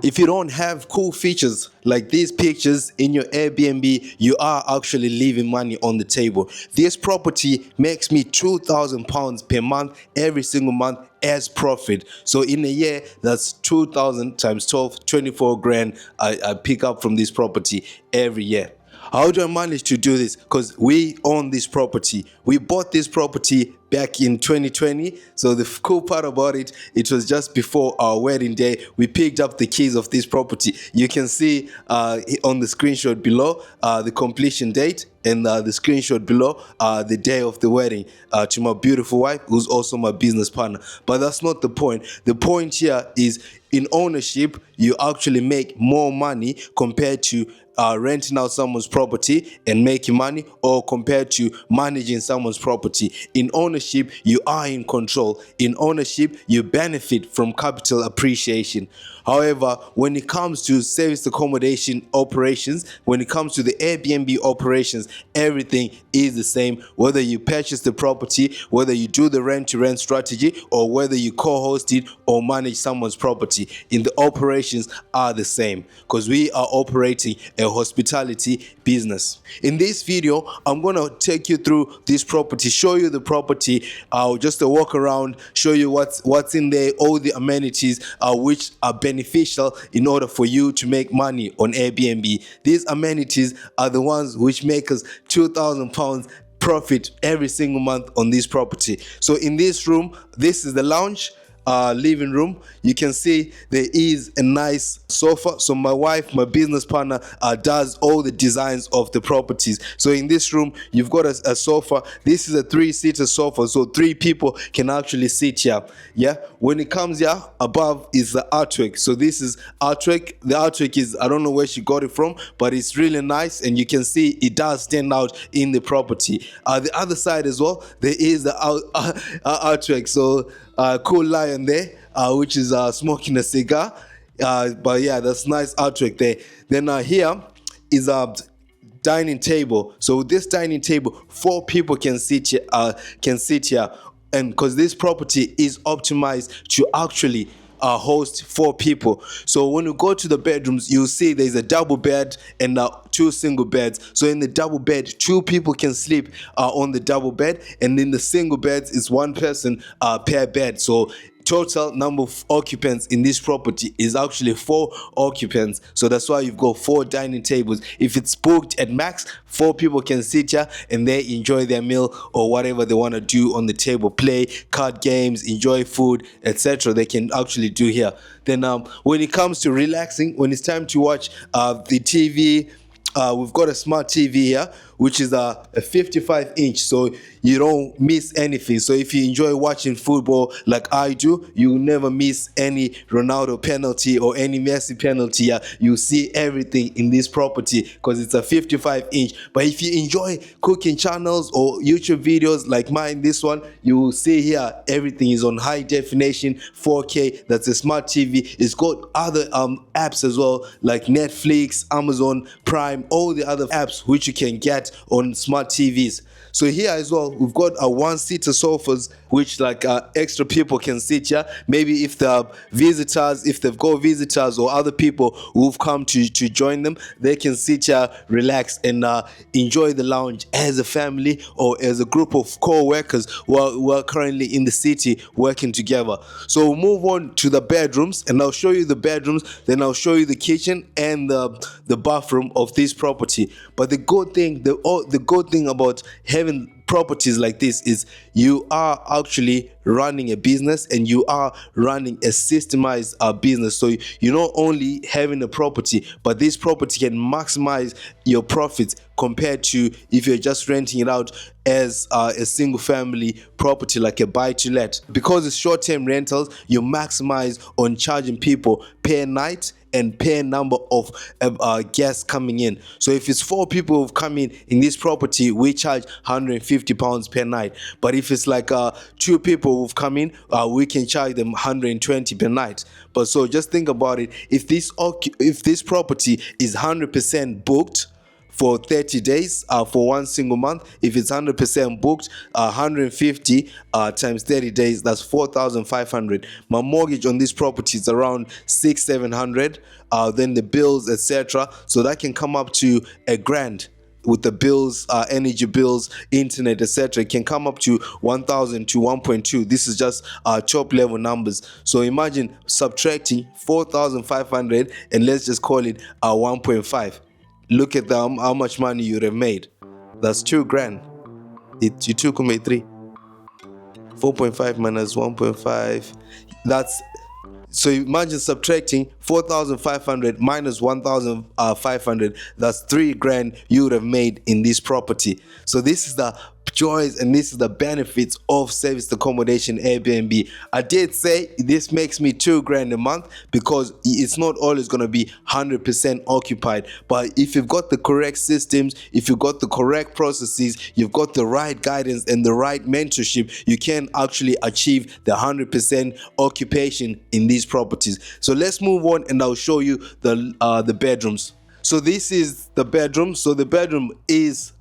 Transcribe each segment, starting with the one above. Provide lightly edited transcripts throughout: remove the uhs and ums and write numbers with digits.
If you don't have cool features like these pictures in your Airbnb, you are actually leaving money on the table. This property makes me £2,000 per month every single month as profit. So in a year, that's 2,000 times 12, 24 grand I pick up from this property every year. How do I manage to do this? Because we own this property. We bought this property back in 2020. So the cool part about it, it was just before our wedding day. We picked up the keys of this property. You can see on the screenshot below the completion date, and the screenshot below the day of the wedding to my beautiful wife, who's also my business partner. But that's not the point. The point here is in ownership, you actually make more money compared to renting out someone's property and making money, or compared to managing someone's property. In ownership, you are in control. In ownership, you benefit from capital appreciation. However, when it comes to service accommodation operations, when it comes to the Airbnb operations, everything is the same. Whether you purchase the property, whether you do the rent-to-rent strategy, or whether you co-host it or manage someone's property, in the operations are the same, because we are operating a hospitality business. In this video, I'm going to take you through this property, show you the property, just a walk around, show you what's in there, all the amenities which are beneficial in order for you to make money on Airbnb. These amenities are the ones which make us £2,000 profit every single month on this property. So in this room, this is the lounge, living room. You can see there is a nice sofa. So my wife, my business partner, does all the designs of the properties. So in this room, you've got a sofa. This is a 3-seater sofa, so 3 people can actually sit here. Yeah. When it comes here, above is the artwork. So this is artwork. The artwork is, I don't know where she got it from, but it's really nice, and you can see it does stand out in the property. The other side as well, there is the artwork. So cool lion there, which is smoking a cigar. But yeah, that's nice artwork there. Then here is a dining table. So this dining table, 4 people can sit here, and because this property is optimized to actually host 4 people. So when you go to the bedrooms, you'll see there's a double bed and 2 single beds. So in the double bed, 2 people can sleep on the double bed, and in the single beds is 1 person per bed. So total number of occupants in this property is actually 4 occupants. So that's why you've got 4 dining tables. If it's booked at max, 4 people can sit here and they enjoy their meal or whatever they want to do on the table, play card games, enjoy food, etc. They can actually do here. Then when it comes to relaxing, when it's time to watch the TV, we've got a smart TV here, which is a 55-inch, so you don't miss anything. So if you enjoy watching football like I do, you will never miss any Ronaldo penalty or any Messi penalty. You see everything in this property because it's a 55-inch. But if you enjoy cooking channels or YouTube videos like mine, this one, you will see here everything is on high definition 4K. That's a smart TV. It's got other apps as well, like Netflix, Amazon Prime, all the other apps which you can get on smart TVs. So here as well, we've got a 1-seater sofas which like extra people can sit here. Maybe if they've got visitors or other people who've come to join them, they can sit here, relax, and enjoy the lounge as a family or as a group of co-workers who are currently in the city working together. So we'll move on to the bedrooms, and I'll show you the bedrooms, then I'll show you the kitchen and the bathroom of this property. But the good thing about having properties like this is you are actually running a business, and you are running a systemized business. So you're not only having a property, but this property can maximize your profits compared to if you're just renting it out as a single family property like a buy-to-let. Because it's short-term rentals, you maximize on charging people per night and per number of guests coming in. So if it's 4 people who've come in this property, we charge £150 per night. But if it's like 2 people who've come in, we can charge them £120 per night. But so just think about it. If this property is 100% booked, for 30 days for one single month. If it's 100% booked, 150 times 30 days, that's 4,500. My mortgage on this property is around 600-700. Then the bills, etc. So that can come up to $1,000 with the bills, energy bills, internet, etc. It can come up to 1,000 to 1.2. This is just top level numbers. So imagine subtracting 4,500 and let's just call it 1.5. Look at how much money you would have made. That's $2,000. You took me 3. 4.5 minus 1.5. That's so imagine subtracting 4,500 minus 1,500. That's $3,000 you would have made in this property. So this is the joys and this is the benefits of service accommodation Airbnb. I did say this makes me $2,000 a month because it's not always going to be 100% occupied, but if you've got the correct systems, if you've got the correct processes, you've got the right guidance and the right mentorship, you can actually achieve the 100% occupation in these properties. So let's move on and I'll show you the bedrooms. So this is the bedroom. So the bedroom is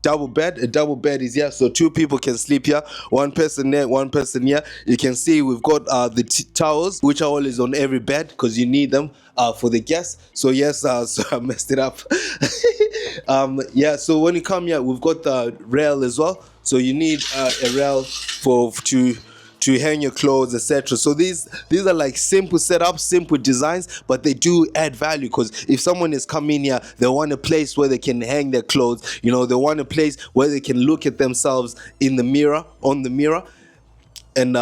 double bed. A double bed is here, so 2 people can sleep here. 1 person there, 1 person here. You can see we've got the towels, which are always on every bed because you need them for the guests. So yes, so I messed it up. Yeah, so when you come here, we've got the rail as well. So you need a rail to hang your clothes, etc. So these are like simple setups, simple designs, but they do add value because if someone is coming here, they want a place where they can hang their clothes. You know, they want a place where they can look at themselves in the mirror, on the mirror, and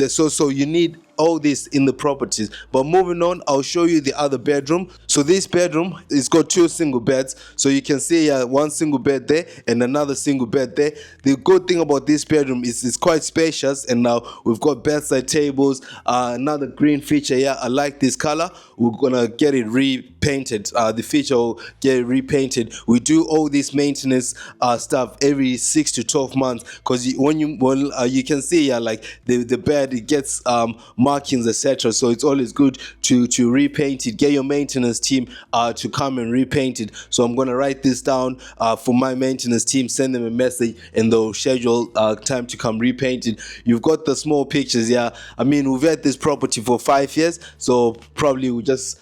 so you need all this in the properties. But moving on, I'll show you the other bedroom. So this bedroom is got 2 single beds, so you can see 1 single bed there and another single bed there. The good thing about this bedroom is it's quite spacious, and now we've got bedside tables. Another green feature here, I like this color. We're gonna get it repainted. The feature will get it repainted. We do all this maintenance stuff every 6 to 12 months because when you can see like the bed, it gets markings, etc. So it's always good to repaint it. Get your maintenance team to come and repaint it. So I'm gonna write this down for my maintenance team, send them a message, and they'll schedule time to come repaint it. You've got the small pictures here. I mean, we've had this property for 5 years, so probably we just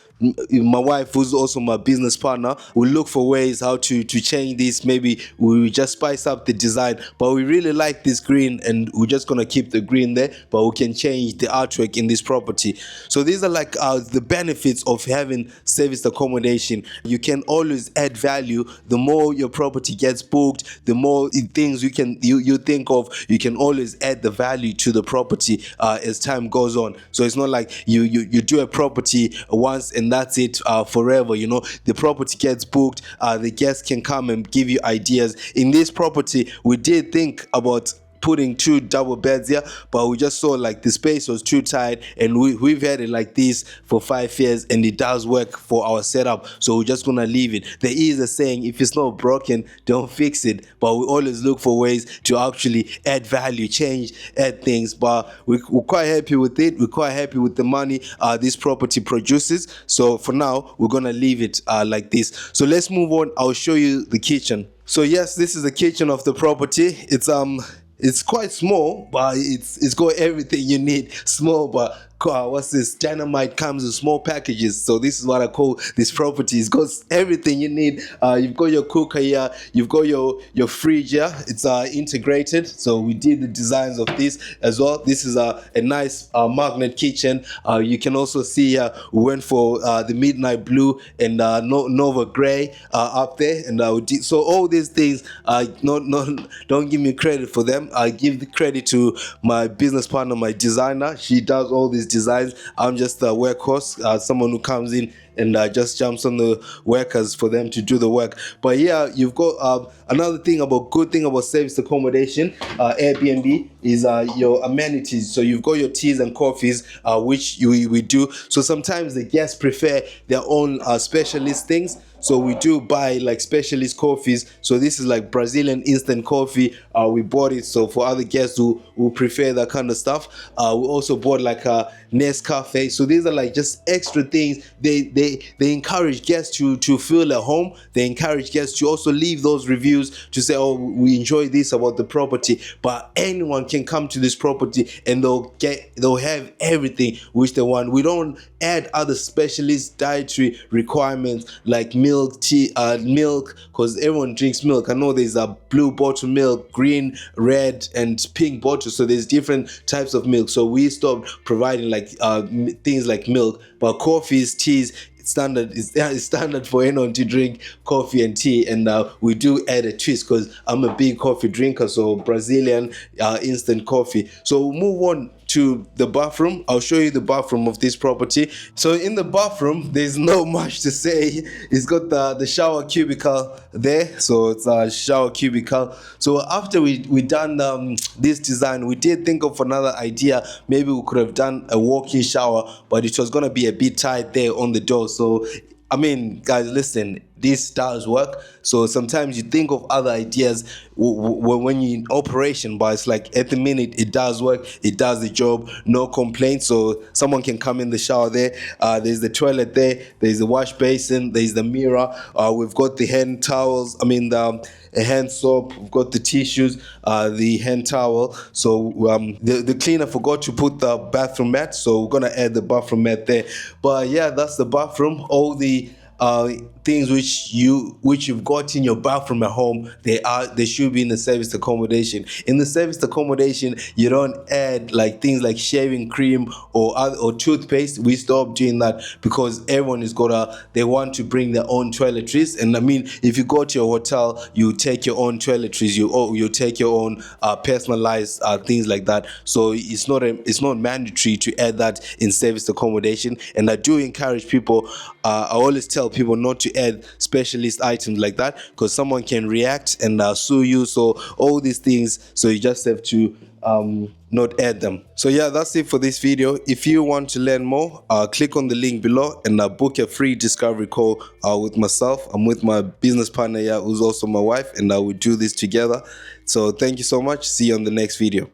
my wife, who's also my business partner, will look for ways how to change this. Maybe we just spice up the design, but we really like this green and we're just gonna keep the green there, but we can change the artwork in this property. So these are like the benefits of having service accommodation. You can always add value. The more your property gets booked, the more things you think of, you can always add the value to the property as time goes on. So it's not like you do a property once and that's it forever. You know, the property gets booked, the guests can come and give you ideas. In this property, we did think about putting 2 double beds here, but we just saw like the space was too tight, and we've had it like this for 5 years and it does work for our setup, so we're just gonna leave it. There is a saying, if it's not broken, don't fix it, but we always look for ways to actually add value, change, add things. But we're quite happy with it. We're quite happy with the money this property produces. So for now, we're gonna leave it like this. So let's move on. I'll show you the kitchen. So yes, this is the kitchen of the property. It's quite small, but it's got everything you need. Small, but what's this? Dynamite comes in small packages. So this is what I call this property. It's got everything you need. You've got your cooker here. You've got your fridge here. It's integrated. So we did the designs of this as well. This is a nice magnet kitchen. You can also see we went for the midnight blue and Nova gray up there. And so all these things. Don't give me credit for them. I give the credit to my business partner, my designer. She does all these designs. I'm just a workhorse, someone who comes in and just jumps on the workers for them to do the work. But yeah, you've got another thing good thing about service accommodation, Airbnb. is your amenities. So you've got your teas and coffees, which we do. So sometimes the guests prefer their own specialist things. So we do buy like specialist coffees. So this is like Brazilian instant coffee. We bought it so for other guests who prefer that kind of stuff. We also bought like a Nescafe. So these are like just extra things. They encourage guests to feel at home. They encourage guests to also leave those reviews to say, oh, we enjoy this about the property. But anyone can come to this property and they'll have everything which they want. We don't add other specialist dietary requirements like milk, tea, milk, because everyone drinks milk. I know there's a blue bottle milk, green, red, and pink bottle. So there's different types of milk. So we stopped providing like things like milk, but coffees, teas, standard is standard for anyone to drink coffee and tea. And we do add a twist because I'm a big coffee drinker, so Brazilian instant coffee. So we'll move on to the bathroom. I'll show you the bathroom of this property. So in the bathroom, there's not much to say. It's got the shower cubicle there. So it's a shower cubicle. So after we done this design, we did think of another idea. Maybe we could have done a walk-in shower, but it was gonna be a bit tight there on the door. So I mean, guys, listen, this does work. So sometimes you think of other ideas when you're in operation, but it's like at the minute it does work, it does the job, no complaints. So someone can come in the shower there. There's the toilet there, there's the wash basin, there's the mirror. We've got the hand towels, a hand soap, we've got the tissues, the hand towel. So the cleaner forgot to put the bathroom mat, so we're gonna add the bathroom mat there. But yeah, that's the bathroom. All the things which you've got in your bathroom at home, they should be in the service accommodation. In the service accommodation, you don't add like things like shaving cream or toothpaste. We stopped doing that because everyone they want to bring their own toiletries. And I mean, if you go to a hotel, you take your own toiletries, you take your own personalized things like that. So it's not mandatory to add that in service accommodation. And I do encourage people, I always tell people not to add specialist items like that because someone can react and sue you. So all these things, so you just have to not add them. So yeah, that's it for this video. If you want to learn more, click on the link below and book a free discovery call with myself. I'm with my business partner here, who's also my wife, and we do this together. So thank you so much. See you on the next video.